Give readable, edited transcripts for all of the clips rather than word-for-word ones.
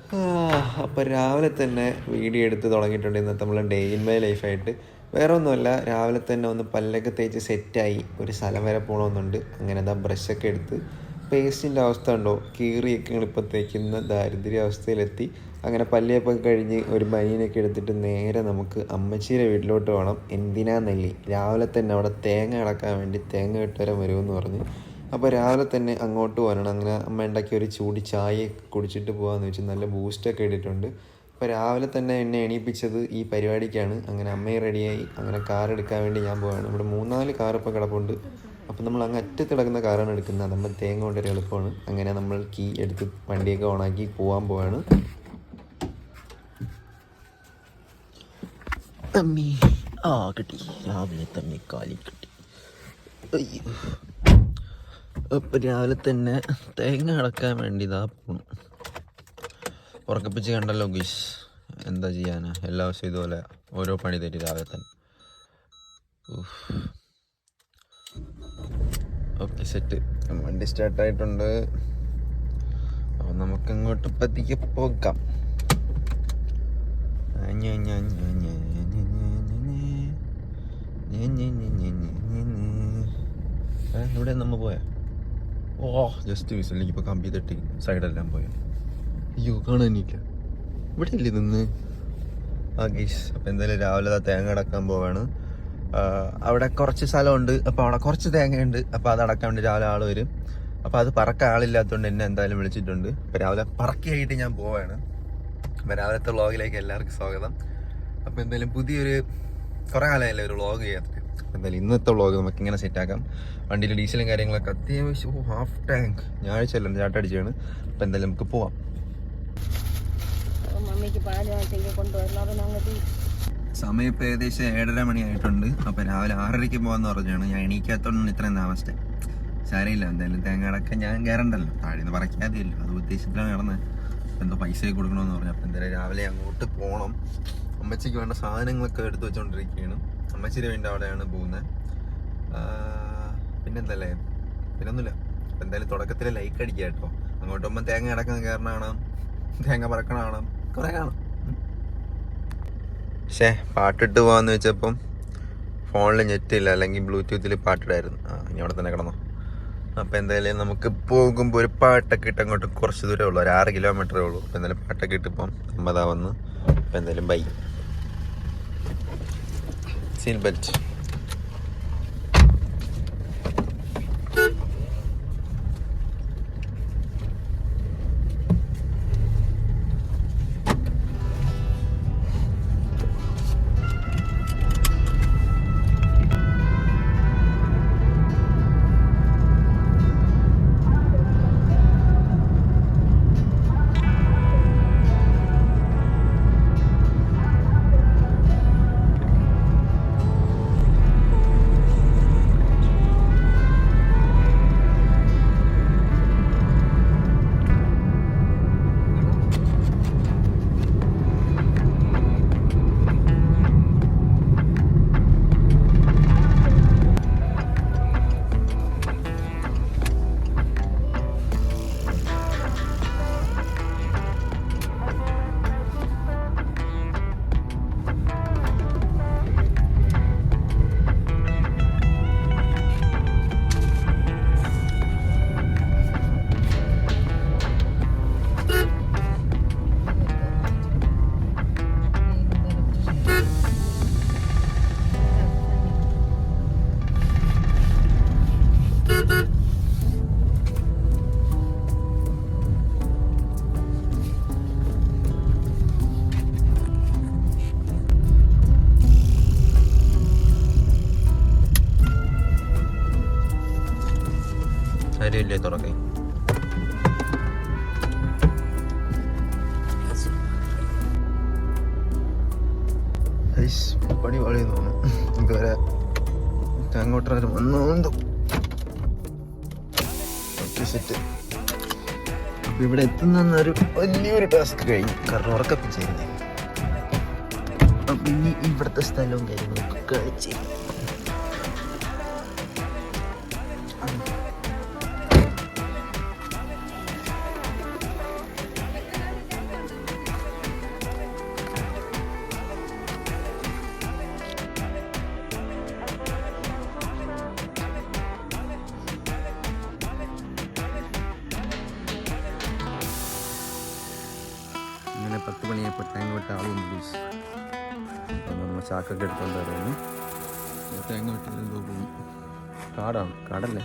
അപ്പോൾ രാവിലെ തന്നെ വീഡിയോ എടുത്ത് തുടങ്ങിയിട്ടുണ്ട്. ഇന്നത്തെ നമ്മൾ ഡേ ഇൻ മൈ ലൈഫായിട്ട്. വേറെ ഒന്നുമല്ല, രാവിലെ തന്നെ ഒന്ന് പല്ലൊക്കെ തേച്ച് സെറ്റായി ഒരു സ്ഥലം വരെ പോകണമെന്നുണ്ട്. അങ്ങനെ എന്താ ബ്രഷൊക്കെ എടുത്ത് പേസ്റ്റിൻ്റെ അവസ്ഥ ഉണ്ടോ, കീറിയൊക്കെ ഇപ്പോൾ തേക്കുന്ന ദാരിദ്ര്യാവസ്ഥയിലെത്തി. അങ്ങനെ പല്ലിയപ്പൊക്കെ കഴിഞ്ഞ് ഒരു ബനിയനൊക്കെ എടുത്തിട്ട് നേരെ നമുക്ക് അമ്മച്ചിയുടെ വീട്ടിലോട്ട് പോകണം. എന്തിനാന്നല്ലേ, രാവിലെ തന്നെ അവിടെ തേങ്ങ അടക്കാൻ വേണ്ടി തേങ്ങ വെട്ടുവരാൻ വരുമെന്ന് പറഞ്ഞ്. അപ്പോൾ രാവിലെ തന്നെ അങ്ങോട്ട് പോകണം. അങ്ങനെ അമ്മ ഉണ്ടാക്കിയ ഒരു ചൂടി ചായ കുടിച്ചിട്ട് പോകാമെന്ന് വെച്ച് നല്ല ബൂസ്റ്റൊക്കെ ഇട്ടിട്ടുണ്ട്. അപ്പോൾ രാവിലെ തന്നെ എന്നെ എണീപ്പിച്ചത് ഈ പരിപാടിക്കാണ്. അങ്ങനെ അമ്മയും റെഡിയായി. അങ്ങനെ കാർ എടുക്കാൻ വേണ്ടി ഞാൻ പോവുകയാണ്. ഇവിടെ 3-4 കാർ ഇപ്പോൾ കിടപ്പുണ്ട്. അപ്പോൾ നമ്മൾ അങ്ങ് അറ്റത്ത് കിടക്കുന്ന കാറാണ് എടുക്കുന്നത്. നമ്മൾ തേങ്ങ കൊണ്ടൊരു എളുപ്പമാണ്. അങ്ങനെ നമ്മൾ കീ എടുത്ത് വണ്ടിയൊക്കെ ഓണാക്കി പോകാൻ പോവാണ്. തമ്മി കിട്ടി, രാവിലെ തന്നെ കാലി കിട്ടി. അയ്യോ, അപ്പം രാവിലെ തന്നെ തേങ്ങ അടക്കാൻ വേണ്ടി ഇതാ പോണു. ഉറക്കപ്പിച്ച് കണ്ടല്ലോ ഗീസ്, എന്താ ചെയ്യാനാ, എല്ലാ ദിവസവും ഇതുപോലെ ഓരോ പണി തരും രാവിലെ തന്നെ. Okay, set. വണ്ടി സ്റ്റാർട്ടായിട്ടുണ്ട്. അപ്പം നമുക്കങ്ങോട്ട് പതിയെ പോകാം. ഇവിടെ നമ്മൾ പോയാ ജസ്റ്റ് വിസിലേക്ക് ഇപ്പോൾ കമ്പി തട്ടി സൈഡെല്ലാം പോയാ. അയ്യോ, കാണാനില്ല, ഇവിടെ ഇല്ലേ നിന്ന്. ഗീസ്, അപ്പം എന്തായാലും രാവിലെ തേങ്ങ അടക്കാൻ പോവാണ്. അവിടെ കുറച്ച് സ്ഥലമുണ്ട്. അപ്പോൾ അവിടെ കുറച്ച് തേങ്ങയുണ്ട്. അപ്പോൾ അത് അടക്കാൻ വേണ്ടി രാവിലെ ആൾ വരും. അപ്പോൾ അത് പറക്കാൻ ആളില്ലാത്തതുകൊണ്ട് എന്നെ എന്തായാലും വിളിച്ചിട്ടുണ്ട്. അപ്പോൾ രാവിലെ പറക്കിയായിട്ട് ഞാൻ പോവാണ്. അപ്പോൾ രാവിലത്തെ വ്ളോഗിലേക്ക് എല്ലാവർക്കും സ്വാഗതം. അപ്പോൾ എന്തായാലും പുതിയൊരു കുറേ കാലമല്ലേ ഒരു വ്ളോഗ് ചെയ്യാത്തത്. അപ്പോൾ എന്തായാലും ഇന്നത്തെ വ്ളോഗ് നമുക്കിങ്ങനെ സെറ്റാക്കാം. വണ്ടിയിൽ ഡീസലും കാര്യങ്ങളൊക്കെ അത്യാവശ്യം ഹാഫ് ടാങ്ക് ഞായറാഴ്ചയല്ല ചാട്ടടിച്ചാണ്. അപ്പോൾ എന്തായാലും നമുക്ക് പോവാം. സമയം ഇപ്പോൾ ഏകദേശം 7:30 മണിയായിട്ടുണ്ട്. അപ്പോൾ രാവിലെ 6:30 പോകാമെന്ന് പറഞ്ഞാണ്. ഞാൻ എണീക്കാത്തോണ്ടാണ് ഇത്രയും താമസിച്ചത്. സാരമില്ല, എന്തായാലും തേങ്ങ അടക്കാൻ ഞാൻ കയറണ്ടല്ലോ, താഴെ നിന്ന് പറയ്ക്കാതെയല്ലോ, അത് ഉദ്ദേശത്തിലാണ് കിടന്നത്. എന്തോ പൈസ കൊടുക്കണമെന്ന് പറഞ്ഞു. അപ്പോൾ എന്തായാലും രാവിലെ അങ്ങോട്ട് പോകണം. അമ്മച്ചിക്ക് വേണ്ട സാധനങ്ങളൊക്കെ എടുത്ത് വെച്ചുകൊണ്ടിരിക്കുകയാണ്. അമ്മച്ചിയുടെ വേണ്ടി അവിടെയാണ് പോകുന്നത്. പിന്നെന്തല്ലേ, പിന്നൊന്നുമില്ല. അപ്പം എന്തായാലും തുടക്കത്തിൽ ലൈക്ക് അടിക്കുക കേട്ടോ. അങ്ങോട്ട് പോകുമ്പോൾ തേങ്ങ അടക്കാൻ കയറണം, തേങ്ങ പറക്കണം, കുറേ കാണും. പക്ഷേ പാട്ടിട്ട് പോകാമെന്ന് വെച്ചപ്പം ഫോണിൽ നെറ്റില്ല, അല്ലെങ്കിൽ ബ്ലൂടൂത്തിൽ പാട്ടിടായിരുന്നു. ഇനി അവിടെ തന്നെ കിടന്നോ. അപ്പോൾ എന്തായാലും നമുക്ക് പോകുമ്പോൾ ഒരു പാട്ടൊക്കെ ഇട്ട് അങ്ങോട്ട് കുറച്ച് ദൂരമേ ഉള്ളൂ, ഒരു 6 കിലോമീറ്ററേ ഉള്ളൂ. അപ്പോൾ എന്തായാലും പാട്ടൊക്കെ ഇട്ടിപ്പം അമ്മതാ വന്ന്. അപ്പോൾ എന്തായാലും ബൈ. Seat belt. ശരിയല്ലേ തുറക്കേ. പണി പാളിയെന്ന് തോന്നുന്നു. ഇതുവരെ അങ്ങോട്ട് വന്നോണ്ടോ. സെറ്റ്. അപ്പം ഇവിടെ എത്തുന്നൊരു വലിയൊരു ടാസ്ക് കഴിഞ്ഞു. കാരണം ഉറക്കപ്പിച്ചായിരുന്നു. അപ്പം ഇനി ഇവിടുത്തെ സ്ഥലവും കാര്യങ്ങളൊക്കെ കാണിച്ചു. അങ്ങനെ 10 മണിയായപ്പോൾ തേങ്ങ വിട്ട ആളും ഗൈസ്. അപ്പോൾ നമ്മൾ ചാക്കൊക്കെ എടുത്തുകൊണ്ട് വരുന്നു. തേങ്ങ വിട്ടിട്ട് എന്തോ പോയി. കാടാണ്, കാടല്ലേ,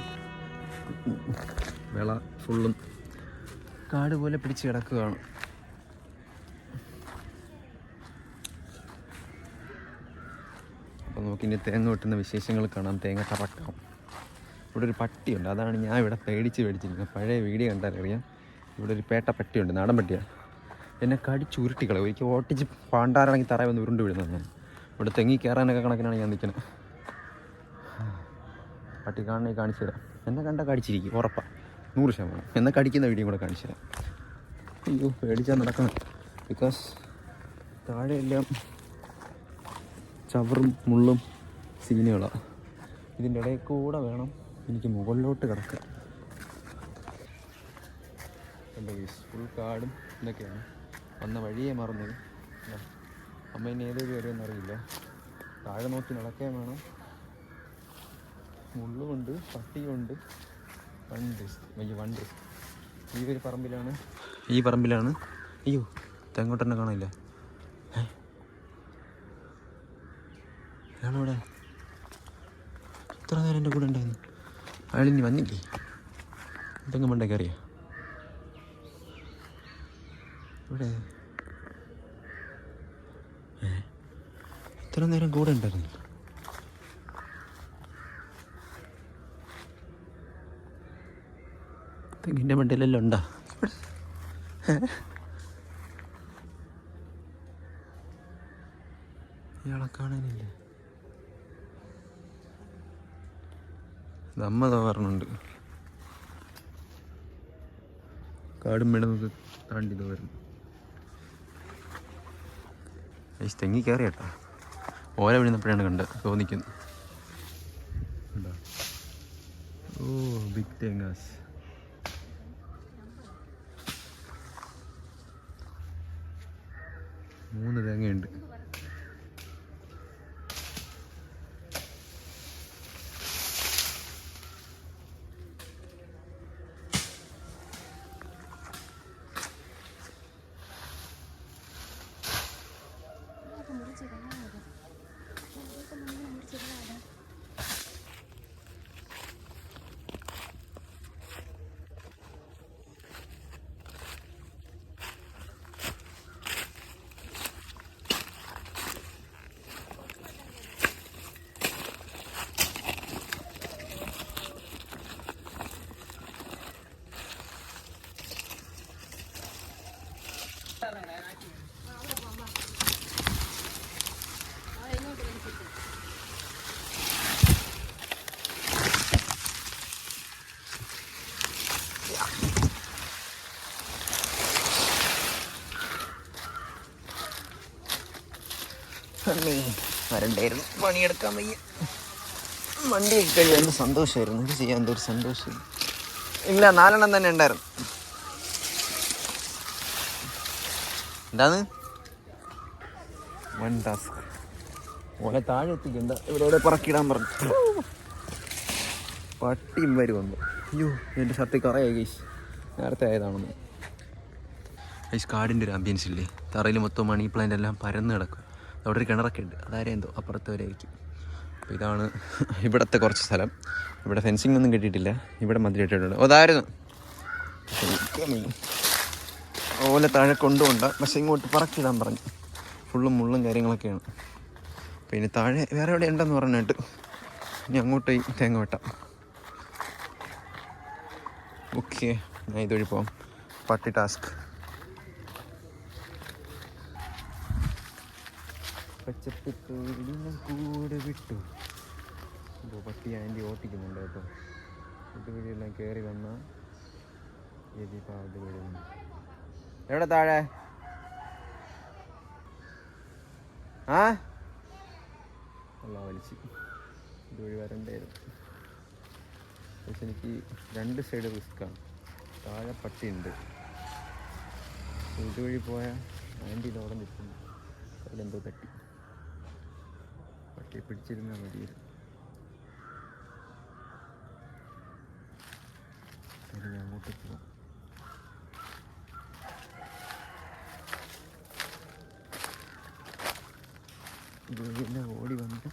വിള ഫുള്ളും കാട് പോലെ പിടിച്ച് കിടക്കുകയാണ്. അപ്പോൾ നമുക്കിനി തേങ്ങ വെട്ടുന്ന വിശേഷങ്ങൾ കാണാം, തേങ്ങ കറക്കാം. ഇവിടെ ഒരു പട്ടിയുണ്ട്, അതാണ് ഞാൻ ഇവിടെ പേടിച്ചിരിക്കുന്നത്. പഴയ വീഡിയോ കണ്ടാൽ അറിയാം. ഇവിടെ ഒരു പേട്ട പട്ടിയുണ്ട്, നാടൻ പട്ടിയാണ്. എന്നെ കടിച്ചുരുട്ടിക്കളെ, ഒരിക്കൽ ഓട്ടിച്ച് പാണ്ടാറാണെങ്കിൽ തറ വന്ന് ഉരുണ്ട് വിടുന്നത്. ഞാൻ ഇവിടെ തെങ്ങി കയറാനൊക്കെ കണക്കിനാണ് ഞാൻ നിൽക്കുന്നത്. പട്ടി കാണണേ കാണിച്ചു തരാം. എന്നെ കണ്ടാൽ കടിച്ചിരിക്കും ഉറപ്പാണ്, 100%. എന്നെ കടിക്കുന്ന വീഡിയോ കൂടെ കാണിച്ചു തരാം. അയ്യോ പേടിച്ചാൽ നടക്കണം. ബിക്കോസ് താഴെയെല്ലാം ചവറും മുള്ളും സീനുകളാണ്. ഇതിൻ്റെ ഇടയിൽ കൂടെ വേണം എനിക്ക് മുകളിലോട്ട് കിടക്കാൻ. എൻ്റെ ഫുൾ കാടും ഇതൊക്കെയാണ്. വന്ന വഴിയെ മറന്നത്. അമ്മ ഇനി ഏത് വഴി വരുമെന്ന് അറിയില്ല. താഴെ നോക്കി നടക്കാൻ വേണം. മുള്ളുമുണ്ട്, പട്ടിയുണ്ട്. വണ്ട് ഈ ഒരു പറമ്പിലാണ്, ഈ പറമ്പിലാണ്. അയ്യോ തെങ്ങോട്ടെന്നെ കാണില്ല. അയാളവിടെ ഇത്ര നേരം എൻ്റെ കൂടെ ഉണ്ടായിരുന്നു. അയാളിനി വന്നില്ലേ? തെങ്ങ് മണ്ടയ്ക്ക് അറിയാം. ഇവിടെ ഇത്ര നേരം കൂടെ ഉണ്ടായിരുന്നു. തെങ്ങിൻ്റെ മണ്ടയിലെല്ലാം ഉണ്ടാ? ഇയാളെ കാണാനില്ല. അമ്മ പറഞ്ഞുണ്ട് കാടും മേടമൊക്കെ താണ്ടി വരുന്നു. തെങ്ങി കയറി കേട്ടോ. ഓല വീഴുന്നപ്പോഴാണ് തോന്നിക്കുന്നത്. ഓ ബിഗ് തേങ്ങാസ്. മൂന്ന് തേങ്ങയുണ്ട്. വരണ്ടായിരുന്നു, പണിയെടുക്കാൻ വയ്യ. വണ്ടിയൊക്കെ കഴിയാൻ സന്തോഷമായിരുന്നു. ഇത് ചെയ്യാൻ എന്തൊരു സന്തോഷം. ഇല്ല 4 തന്നെ ഉണ്ടായിരുന്നു. എന്താണ് വൺ ടാസ്ക്. ഓലെ താഴെ എത്തിക്കണ്ട, ഇവിടെ പറക്കിടാൻ പറഞ്ഞു. പട്ടിയും വന്നു. അയ്യോ എൻ്റെ ഷർട്ട് കറയായി ഗൈസ്, നേരത്തെ ആയതാണെന്ന്. ഗൈസ് കാടിൻ്റെ ഒരു ആംബിയൻസ് ഇല്ലേ? തറയിൽ മൊത്തം മണി പ്ലാന്റ് എല്ലാം പരന്ന് കിടക്കുക. അവിടെ ഒരു കിണറൊക്കെ ഉണ്ട്, അതാരെ എന്തോ അപ്പുറത്ത് വരെ ആയിരിക്കും. അപ്പോൾ ഇതാണ് ഇവിടുത്തെ കുറച്ച് സ്ഥലം. ഇവിടെ ഫെൻസിങ് ഒന്നും കിട്ടിയിട്ടില്ല, ഇവിടെ മതിലിട്ടിട്ടുണ്ട്. അതായിരുന്നു ഓലെ താഴെ കൊണ്ടുപോണ്ട, പക്ഷെ ഇങ്ങോട്ട് പറക്കിടാൻ പറഞ്ഞു. ഫുള്ളും മുള്ളും കാര്യങ്ങളൊക്കെയാണ്. പിന്നെ താഴെ വേറെ എവിടെ ഉണ്ടെന്ന് പറഞ്ഞിട്ട് ഇനി അങ്ങോട്ട് തേങ്ങ വെട്ടാം. ഓക്കെ, ഞാൻ ഇതുവഴി പോവാം. പട്ടി ടാസ്ക്. പച്ചപ്പിക്കൂടിനെ കൂടെ വിട്ടു. പട്ടി ആൻറ്റി ഓട്ടിക്കുന്നുണ്ട് കേട്ടോ. ഇതുവഴിയെല്ലാം കയറി വന്ന എവിടെ താഴെ അല്ല വലിച്ച് ഇതുവഴി വരണ്ടായിരുന്നു. പക്ഷെ എനിക്ക് 2 സൈഡ് റിസ്ക്കാണ്. താഴെ പട്ടിയുണ്ട്, ഇതുവഴി പോയാൽ ആൻറ്റി ഇതോടെ നിൽക്കുന്നു. അതിലെന്തോ തട്ടി, പട്ടിയെ പിടിച്ചിരുന്നാൽ മതിയായിരുന്നു. ഞാൻ അങ്ങോട്ട് പോവാം. ജോലിയെല്ലാം ഓടി വന്നിട്ട്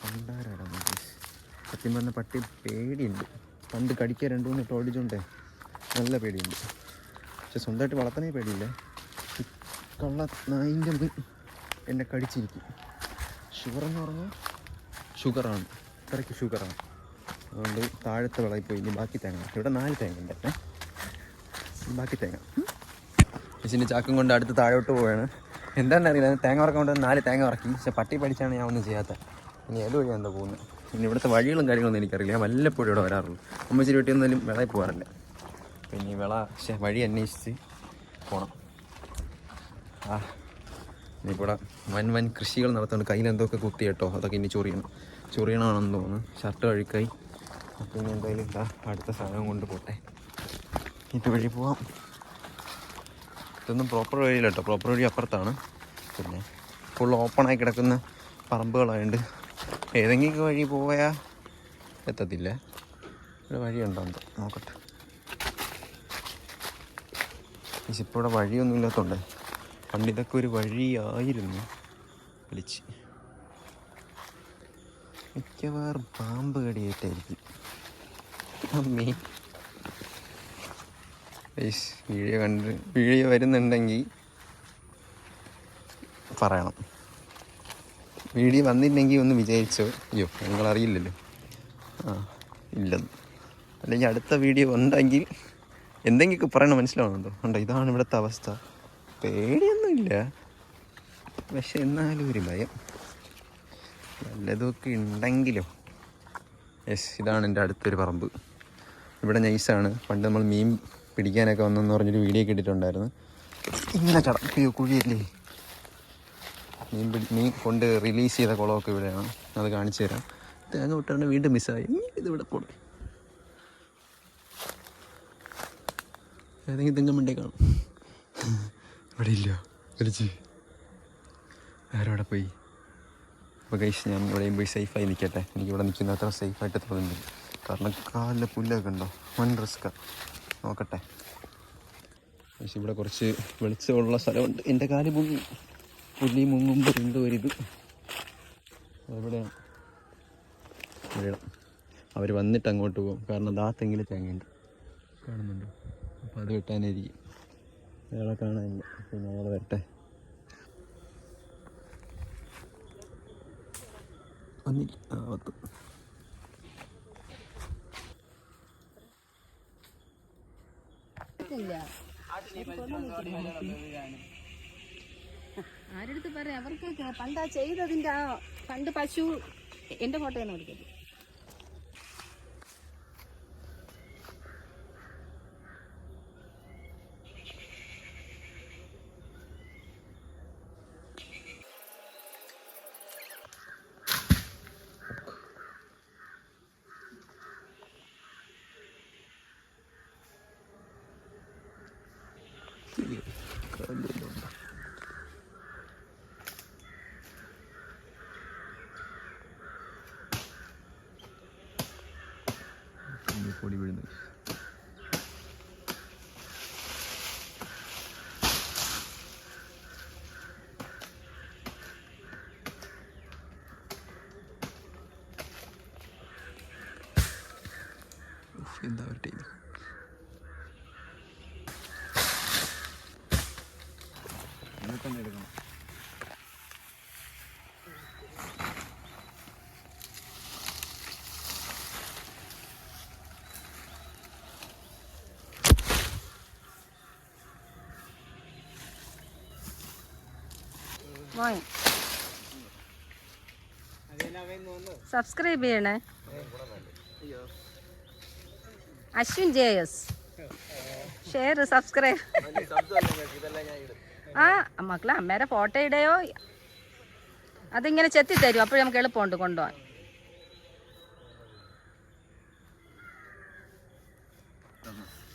പണ്ടാരാടാണ്. സത്യം പറഞ്ഞ പട്ടി പേടിയുണ്ട്. പണ്ട് കടിക്കാൻ 2-3 ഓടിച്ചോണ്ടേ നല്ല പേടിയുണ്ട്. പക്ഷെ സ്വന്തമായിട്ട് വളർത്തണേ പേടിയില്ല. കള്ള നായിൻ്റെ എന്നെ കടിച്ചിരിക്കും. ഷുഗറെന്ന് പറഞ്ഞാൽ ഷുഗറാണ്, ഇത്രയ്ക്ക് ഷുഗറാണ്. അതുകൊണ്ട് താഴത്തെ വിളയിൽ പോയി ഇനി ബാക്കി തേങ്ങ. ഇവിടെ 4 തേങ്ങ ഉണ്ടേ, ബാക്കി തേങ്ങ ചേച്ചിൻ്റെ ചാക്കും കൊണ്ട് അടുത്ത് താഴോട്ട് പോവുകയാണ്. എന്താണെന്ന് അറിയില്ല, തേങ്ങ വറക്കാൻ കൊണ്ട് 4 തേങ്ങ വറക്കി. പക്ഷെ പട്ടി പഠിച്ചാണ് ഞാൻ ഒന്നും ചെയ്യാത്ത. ഇനി ഏത് വഴിയാണ് എന്താ പോകുന്നത്. പിന്നെ ഇവിടുത്തെ വഴികളും കാര്യങ്ങളൊന്നും എനിക്കറിയില്ല. ഞാൻ വല്ലപ്പോഴും ഇവിടെ വരാറുള്ളൂ. അമ്മച്ചിരി വീട്ടിൽ നിന്നാലും വിളയിൽ പോകാറില്ല. പിന്നെ വഴി അന്വേഷിച്ച് പോകണം. ഇനിയിപ്പോൾ വൻ കൃഷികൾ നടത്തുന്നുണ്ട്. കയ്യിൽ എന്തൊക്കെ കുത്തി കേട്ടോ, അതൊക്കെ ഇനി ചൊറിയണമെന്ന് തോന്നുന്നു. ഷർട്ട് അഴുക്കായി. അപ്പോൾ ഇനി എന്തായാലും അടുത്ത സാധനം കൊണ്ട് പോട്ടെ. ഇതുവഴി പോവാം. ഇതൊന്നും പ്രോപ്പർ വഴിയില്ല കേട്ടോ, പ്രോപ്പർ വഴി അപ്പുറത്താണ്. പിന്നെ ഫുൾ ഓപ്പണായി കിടക്കുന്ന പറമ്പുകളായതുകൊണ്ട് ഏതെങ്കിലും വഴി പോയാൽ എത്തത്തില്ല. ഇവിടെ വഴിയുണ്ടോ എന്തോ നോക്കട്ടെ. പക്ഷെ ഇപ്പോൾ ഇവിടെ വഴിയൊന്നും ഇല്ലാത്തതുകൊണ്ട് പണ്ട് ഇതൊക്കെ ഒരു വഴിയായിരുന്നു. വിളിച്ച് മിക്കവാറും പാമ്പ് കടിയേറ്റായിരിക്കും. അമ്മേ വീഡിയോ വരുന്നുണ്ടെങ്കിൽ പറയണം. വീഡിയോ വന്നില്ലെങ്കിൽ ഒന്ന് വിചാരിച്ചോ. അയ്യോ നിങ്ങളറിയില്ലല്ലോ. ഇല്ലെന്ന്. അല്ലെങ്കിൽ അടുത്ത വീഡിയോ ഉണ്ടെങ്കിൽ എന്തെങ്കിലുമൊക്കെ പറയണം. മനസ്സിലാവുന്നുണ്ടോ? ഉണ്ടോ? ഇതാണ് ഇവിടുത്തെ അവസ്ഥ. പേടിയൊന്നുമില്ല, പക്ഷെ എന്നാലും ഒരു ഭയം. വല്ലതുമൊക്കെ ഉണ്ടെങ്കിലോ. ഇതാണ് എൻ്റെ അടുത്തൊരു പറമ്പ്. ഇവിടെ നൈസാണ്. പണ്ട് നമ്മൾ മീൻ പിടിക്കാനൊക്കെ വന്നെന്ന് പറഞ്ഞൊരു വീഡിയോ ഒക്കെ ഇട്ടിട്ടുണ്ടായിരുന്നു. ഇങ്ങനെ കിടക്കുകയോ കുഴിയല്ലേ. മീൻ കൊണ്ട് റിലീസ് ചെയ്ത കുളമൊക്കെ ഇവിടെയാണ്. അത് കാണിച്ചു തരാം. തേങ്ങ വിട്ടാണ് വീണ്ടും മിസ്സായി. ഇതിവിടെ പോട്ടെ, ഏതെങ്കിലും തെങ്ങുമുണ്ടേ കാണും. ഇവിടെ ഇല്ല. വിളിച്ച് വേറെ പോയി. അപ്പോൾ ഗൈസ് ഞാൻ ഇവിടെയും പോയി സേഫായി നിൽക്കട്ടെ. എനിക്കിവിടെ നിൽക്കുന്ന അത്ര സേഫായിട്ട് തോന്നുന്നില്ല. കാരണം കാലിലെ പുല്ലൊക്കെ ഉണ്ടോ, വൺ റിസ്ക്കാണ്. നോക്കട്ടെ. പക്ഷേ ഇവിടെ കുറച്ച് വെളിച്ചമുള്ള സ്ഥലമുണ്ട്. എൻ്റെ കാല് പുല്ലി മുങ്ങുമ്പോൾ എന്തോ ഒരിത്. എവിടെയാണ് വീഴണം. അവർ വന്നിട്ട് അങ്ങോട്ട് പോകും. കാരണം ദാത്തെങ്കിലും തേങ്ങയുണ്ട്, കാണുന്നുണ്ടോ? അപ്പോൾ അത് വെട്ടാനായിരിക്കും. അയാളെ കാണാനില്ല. പിന്നെ അയാൾ വരട്ടെ. വന്നില്ല. ആവത്ത് ആരെടുത്ത് പറയാം. അവർക്ക് പണ്ടാ ചെയ്തതിൻ്റെ പണ്ട് പശു എൻ്റെ ഫോട്ടോയാണ് കൊടുക്കുന്നത്. പൊടി വീഴുന്നു. എന്താ ഒരു ടൈം. അങ്ങനെ തന്നെ എടുക്കണം. സബ്സ്ക്രൈബ് ചെയ്യണേ. Ashwin JS share subscribe. മക്കളെ അമ്മേരെ ഫോട്ടോ ഇടയോ അതിങ്ങനെ ചെത്തി തരും. അപ്പോഴും നമുക്ക് എളുപ്പമുണ്ട് കൊണ്ടുപോകാൻ.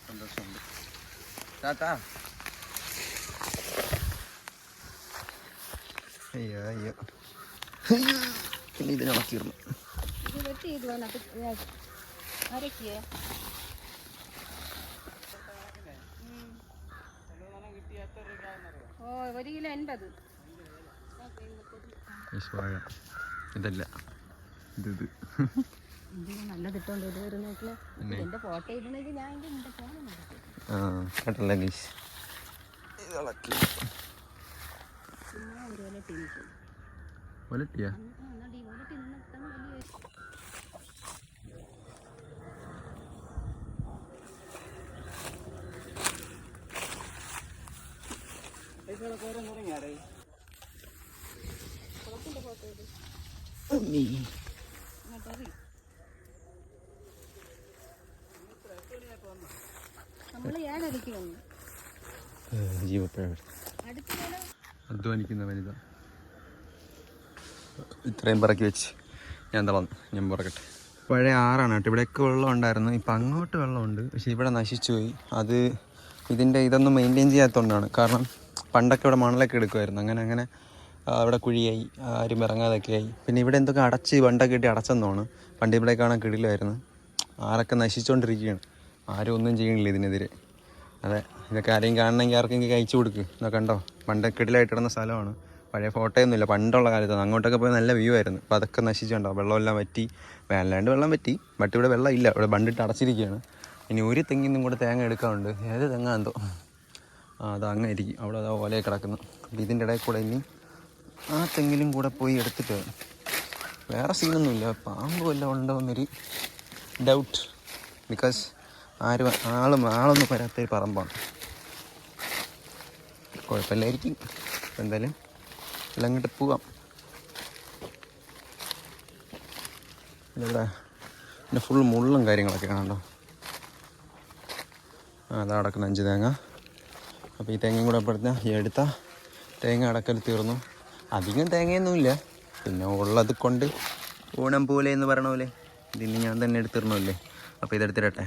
സന്തോഷമുണ്ട്. താത്താ അയ്യോ അയ്യോ പിന്നെ ഇതിനിളക്കിയിരുന്നു. ഓ 1 കിലോ 80. വാഴ ഇതല്ല ഇത് നല്ലതിട്ടോണ്ട് ഇത് ഒരു നോക്കിയാൽ എൻ്റെ ഫോട്ടോ ഇടുന്നെങ്കിൽ ഞാൻ എൻ്റെ ഫോൺ ആ കേട്ടല്ലേ ഗീസ് ഒലട്ടിയാ ജീവപ്പഴം അധ്വാനിക്കുന്ന വനിത ഇത്രയും പറക്കി വെച്ച് ഞാൻ തളർന്നു. ഞാൻ പുറക്കട്ടെ. പഴയ ആറാണ് കേട്ടോ. ഇവിടെയൊക്കെ വെള്ളം ഉണ്ടായിരുന്നു. ഇപ്പം അങ്ങോട്ട് വെള്ളമുണ്ട്, പക്ഷേ ഇവിടെ നശിച്ചു പോയി. അത് ഇതിൻ്റെ ഇതൊന്നും മെയിൻറ്റെയിൻ ചെയ്യാത്തതുകൊണ്ടാണ്. കാരണം പണ്ടൊക്കെ ഇവിടെ മണലൊക്കെ എടുക്കുമായിരുന്നു. അങ്ങനെ അവിടെ കുഴിയായി, ആരും ഇറങ്ങാതൊക്കെ ആയി. പിന്നെ ഇവിടെ എന്തൊക്കെ അടച്ച് പണ്ടൊക്കെ ഇട്ട് അടച്ചെന്നാണ്. പണ്ട് ഇവിടെ കാണാൻ കിടിലായിരുന്നു. ആറൊക്കെ നശിച്ചുകൊണ്ടിരിക്കുകയാണ്. ആരും ഒന്നും ചെയ്യണില്ല ഇതിനെതിരെ. അതെ, ഇതൊക്കെ ആരെയും കാണണമെങ്കിൽ ആർക്കെങ്കിലും അയച്ചു കൊടുക്കുക. ഇതൊക്കെ കണ്ടോ, പണ്ട് കിടിലായിട്ട് ഇടുന്ന സ്ഥലമാണ്. പഴയ ഫോട്ടോയൊന്നുമില്ല, പണ്ടുള്ള കാലത്താണ്. അങ്ങോട്ടൊക്കെ പോയി നല്ല വ്യൂ ആയിരുന്നു. അപ്പോൾ അതൊക്കെ നശിച്ചുണ്ടോ, വെള്ളമെല്ലാം വറ്റി. വേനലാണ്ട് വെള്ളം വറ്റി, ബട്ട് ഇവിടെ വെള്ളം ഇല്ല. ഇവിടെ ബണ്ടിട്ട് അടച്ചിരിക്കുകയാണ്. ഇനി ഒരു തെങ്ങിന്നും കൂടെ തേങ്ങ എടുക്കാറുണ്ട്. ഏത് തെങ്ങാ എന്തോ, അത് അങ്ങ് ഇരിക്കും. അവിടെ അത് ഓലയെ കിടക്കുന്നു. അപ്പോൾ ഇതിൻ്റെ ഇടയിൽ കൂടെ ഇനി ആ തെങ്ങിലും കൂടെ പോയി എടുത്തിട്ട് വേറെ സീനൊന്നുമില്ല. പാമ്പ് വല്ലതും ഉണ്ടോ എന്നൊരു ഡൗട്ട്. ബിക്കോസ് ആളൊന്നും വരാത്തൊരു പറമ്പാണ്. കുഴപ്പമില്ലായിരിക്കും. എന്തായാലും എല്ലാം അങ്ങോട്ട് പോവാം. ഇവിടെ പിന്നെ ഫുൾ മുള്ളും കാര്യങ്ങളൊക്കെ കാണണ്ടോ. അതാ അടക്കുന്ന 5 തേങ്ങ. അപ്പോൾ ഈ തേങ്ങയും കൂടെ എടുത്താൽ തേങ്ങ അടക്കൽ തീർന്നു. അധികം തേങ്ങയൊന്നുമില്ല. പിന്നെ ഉള്ളത് കൊണ്ട് ഓണം പോലെ എന്ന് പറയണ പോലെ ഇതിന് ഞാൻ തന്നെ എടുത്തിരണമല്ലേ. അപ്പോൾ ഇതെടുത്തിരട്ടെ.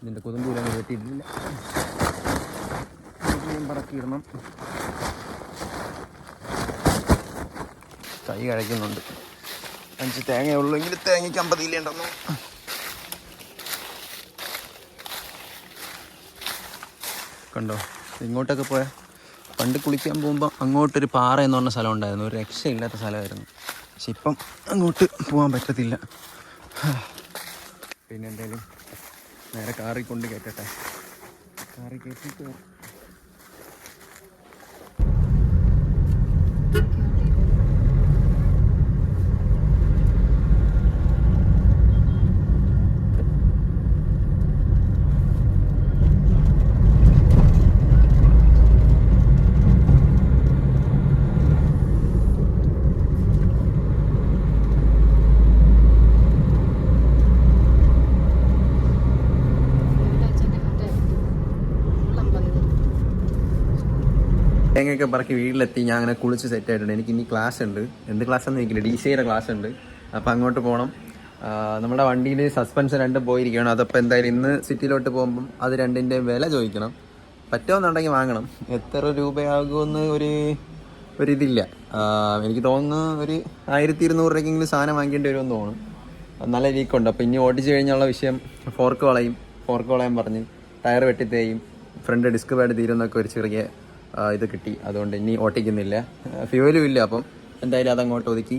ഇതിൻ്റെ കൊതുമ്പൂലൊന്നും വെട്ടിയിട്ടില്ല. പറക്കിയിടണം. കൈ കഴിക്കുന്നുണ്ട്. 5 തേങ്ങയുള്ളൂ. എങ്കിൽ തേങ്ങയ്ക്ക് 50 ഇല്ലേണ്ടെന്നു. കണ്ടോ, ഇങ്ങോട്ടൊക്കെ പോയാൽ പണ്ട് കുളിക്കാൻ പോകുമ്പോൾ അങ്ങോട്ടൊരു പാറ എന്ന് പറഞ്ഞ സ്ഥലം ഉണ്ടായിരുന്നു. ഒരു രക്ഷയില്ലാത്ത സ്ഥലമായിരുന്നു. പക്ഷെ ഇപ്പം അങ്ങോട്ട് പോകാൻ പറ്റത്തില്ല. പിന്നെ എന്തായാലും നേരെ കാറിൽ കൊണ്ട് കയറ്റട്ടെ. കാറിൽ കയറ്റിയിട്ട് തേങ്ങയൊക്കെ പറക്കി വീട്ടിലെത്തി. ഞാൻ അങ്ങനെ കുളിച്ച് സെറ്റായിട്ടുണ്ട്. എനിക്ക് ഇനി ക്ലാസ് ഉണ്ട്. എന്ത് ക്ലാസ് എന്ന് എനിക്കില്ല, DCAയുടെ ക്ലാസ് ഉണ്ട്. അപ്പോൾ അങ്ങോട്ട് പോകണം. നമ്മുടെ വണ്ടിയിൽ സസ്പെൻഷൻ 2 പോയിരിക്കുകയാണ്. അതപ്പോൾ എന്തായാലും ഇന്ന് സിറ്റിയിലോട്ട് പോകുമ്പം അത് 2ൻ്റെ വില ചോദിക്കണം. പറ്റുമെന്നുണ്ടെങ്കിൽ വാങ്ങണം. എത്ര രൂപയാകുമെന്ന് ഒരിതില്ല. എനിക്ക് തോന്നുന്നു ഒരു 1200 രൂപയ്ക്കെങ്കിലും സാധനം വാങ്ങിക്കേണ്ടി വരുമെന്ന് തോന്നുന്നു. നല്ല ലീക്കുണ്ട്. അപ്പോൾ ഇനി ഓടിച്ച് കഴിഞ്ഞുള്ള വിഷയം ഫോർക്ക് വളയാൻ പറഞ്ഞ് ടയർ വെട്ടിത്തേയും ഫ്രണ്ട് ഡിസ്ക് പാഡ് തീരുന്നൊക്കെ ഒരു ചെറിയ ഇത് കിട്ടി. അതുകൊണ്ട് ഇനി ഓട്ടിക്കുന്നില്ല. ഫ്യൂവലും ഇല്ല. അപ്പം എന്തായാലും അതങ്ങോട്ട് ഒതുക്കി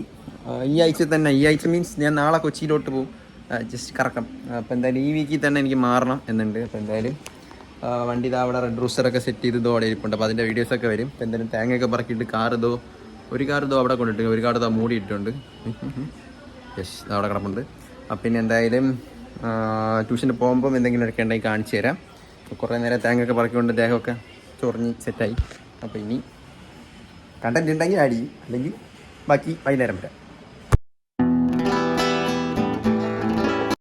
ഈ ആഴ്ച മീൻസ് ഞാൻ നാളെ കൊച്ചിയിലോട്ട് പോകും. ജസ്റ്റ് കറക്കം. അപ്പോൾ എന്തായാലും ഈ വീക്കിൽ തന്നെ എനിക്ക് മാറണം എന്നുണ്ട്. അപ്പോൾ എന്തായാലും വണ്ടി ഇതാ അവിടെ റെഡ് റൂസ്റ്ററൊക്കെ സെറ്റ് ചെയ്ത് അവിടെ ഇരിപ്പുണ്ട്. അപ്പോൾ അതിൻ്റെ വീഡിയോസൊക്കെ വരും. അപ്പോൾ എന്തായാലും തേങ്ങയൊക്കെ പറക്കിയിട്ട് ഒരു കാർ അവിടെ കൊണ്ടിട്ട് ഒരു കാർ മൂടിയിട്ടുണ്ട്. യെസ്, അവിടെ കിടപ്പുണ്ട്. അപ്പം പിന്നെ എന്തായാലും ട്യൂഷന് പോകുമ്പം എന്തെങ്കിലും എടുക്കേണ്ടെങ്കിൽ കാണിച്ചു തരാം. കുറേ നേരം തേങ്ങയൊക്കെ പറക്കിക്കൊണ്ട് ദേഹമൊക്കെ ചൊറിഞ്ഞ് സെറ്റായി. അപ്പോൾ ഇനി കണ്ടൻറ് ഉണ്ടെങ്കിൽ ആഡ് ചെയ്യും, അല്ലെങ്കിൽ ബാക്കി വൈകുന്നേരം വരാം.